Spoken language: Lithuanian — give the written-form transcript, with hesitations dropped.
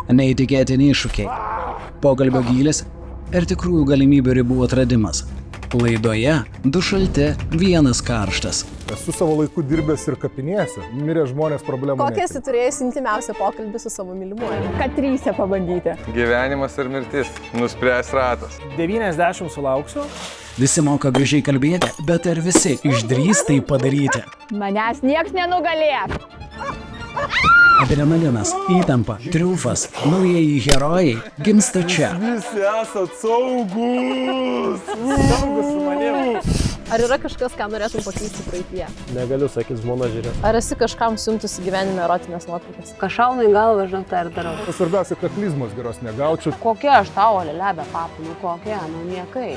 Neįtikėtini iššūkiai. Pokalbio gylis ir tikrųjų galimybių ribų atradimas. Laidoje 2 šalti, 1 karštas. Esu savo laiku dirbęs ir kapinėse. Mirė žmonės problemų. Kokią esi turėjęs intimiausią pokalbį su savo mylimuoju? Kad 3 pabandyti. Gyvenimas ir mirtis. Nuspręs ratas. 90 sulauksiu. Visi moka gražiai kalbėti, bet ar visi išdrįs tai padaryti? Manęs nieks nenugalės. Adrenalinas, įtampa, triumfas, naujieji herojai gimsta čia. Visi esat saugus. Saugus su manimi. Ar yra kažkas, ką norėtum pakeisti praeityje? Negaliu, sakys žmona žiūrė. Ar esi kažkam siuntusi gyvenime erotinės nuotraukas? Kažkauna į galvą, žinok, tą ir darau. Svarbiausia, kad klizmos geros negaučiau. Kokia aš tavo lelebė papų, kokia, niekai.